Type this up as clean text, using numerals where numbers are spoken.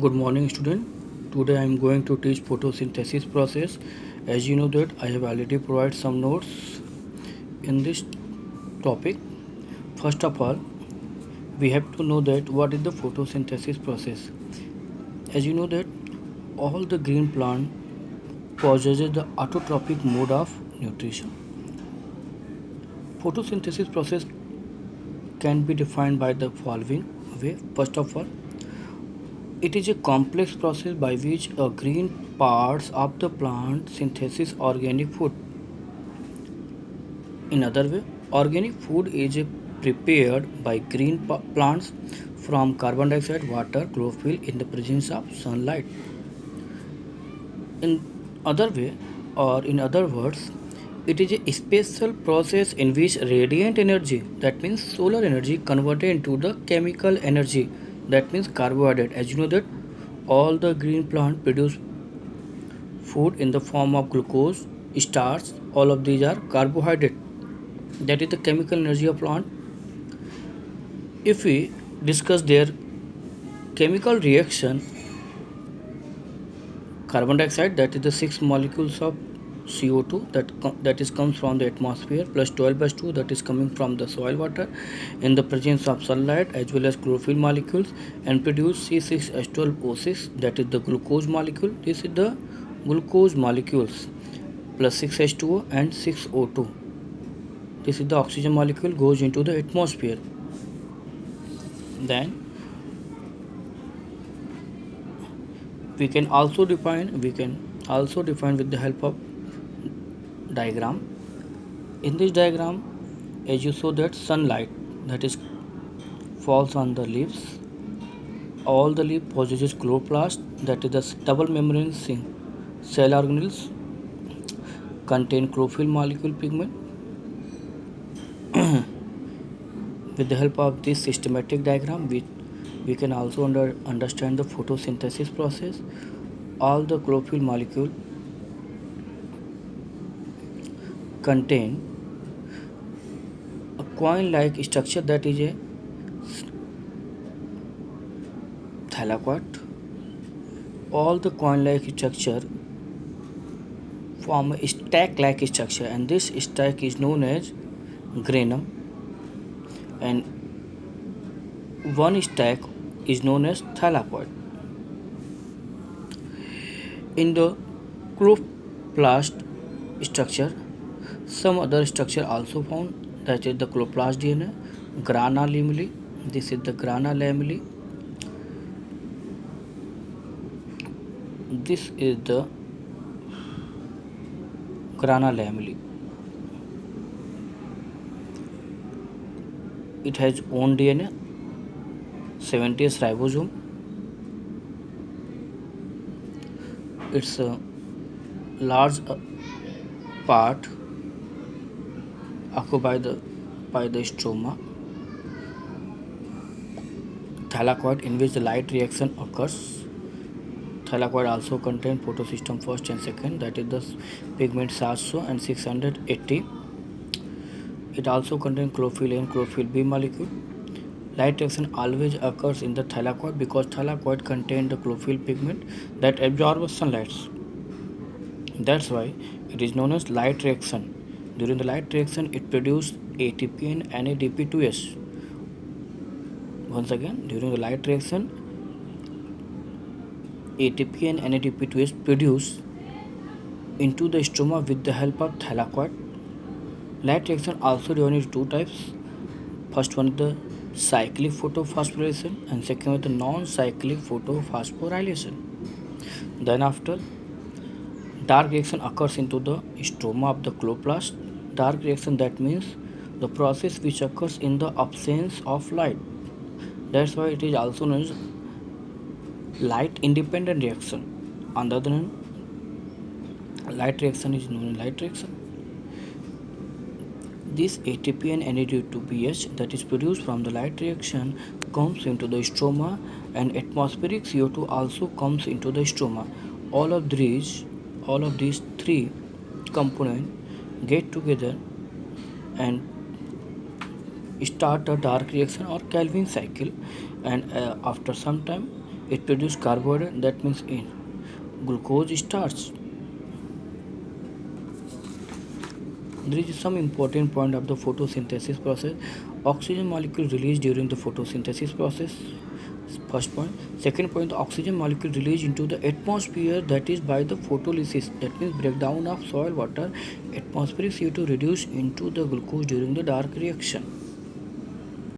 Good morning, student. Today I am going to teach photosynthesis process. As you know that I have already provided some notes in this topic. First of all, we have to know that what is the photosynthesis process. As you know that all the green plant possesses the autotrophic mode of nutrition. Photosynthesis process can be defined by the following way. First of all, it is a complex process by which a green parts of the plant synthesis organic food. In other way, organic food is prepared by green plants from carbon dioxide, water, chlorophyll in the presence of sunlight. In other way, or in other words, it is a special process in which radiant energy, that means solar energy, converted into the chemical energy, that means carbohydrate. As you know that all the green plant produce food in the form of glucose, starch. All of these are carbohydrate. That is the chemical energy of plant. If we discuss their chemical reaction, carbon dioxide, that is the 6 molecules of CO2 that is comes from the atmosphere, plus 12 by 2 that is coming from the soil water in the presence of sunlight, as well as chlorophyll molecules, and produce C6H12O6, that is the glucose molecule. This is the glucose molecules, plus 6H2O and 6O2. This is the oxygen molecule goes into the atmosphere. Then we can also define with the help of diagram. In this diagram, as you saw that sunlight that is falls on the leaves. All the leaf possesses chloroplast, that is the double membrane cell organelles contain chlorophyll molecule pigment. With the help of this systematic diagram, we can also understand the photosynthesis process. All the chlorophyll molecule contain a coin-like structure, that is a thylakoid. All the coin-like structure form a stack-like structure, and this stack is known as granum, and one stack is known as thylakoid. In the chloroplast structure, some other structure also found, that is the chloroplast DNA, grana lamella. This is the grana lamella. This is the grana lamella. It has own DNA, 70s ribosome. It's a large part occupied by the stroma. Thylakoid, in which the light reaction occurs. Thylakoid also contain photosystem first and second, that is the pigment SARSO and 680. It also contains chlorophyll A and chlorophyll B molecule. Light reaction always occurs in the thylakoid because thylakoid contains the chlorophyll pigment that absorbs sunlight. That's why it is known as light reaction. During the light reaction, it produces ATP and NADP2S. Once again, during the light reaction, ATP and NADP2S produced into the stroma with the help of thylakoid. Light reaction also divided into two types. First one is the cyclic photophosphorylation, and second is the non-cyclic photophosphorylation. Then after, dark reaction occurs into the stroma of the chloroplast. Dark reaction, that means the process which occurs in the absence of light. That's why it is also known as light independent reaction. On the other hand, light reaction is known as light reaction. This ATP and NADP2BH that is produced from the light reaction comes into the stroma, and atmospheric CO2 also comes into the stroma. All of these three components get together and start a dark reaction or Calvin cycle, and after some time it produces carbohydrate, that means in glucose starch. There is some important point of the photosynthesis process. Oxygen molecule released during the photosynthesis process. First point. Second point, the oxygen molecule released into the atmosphere, that is by the photolysis, that means breakdown of soil water. Atmospheric CO2 reduced into the glucose during the dark reaction.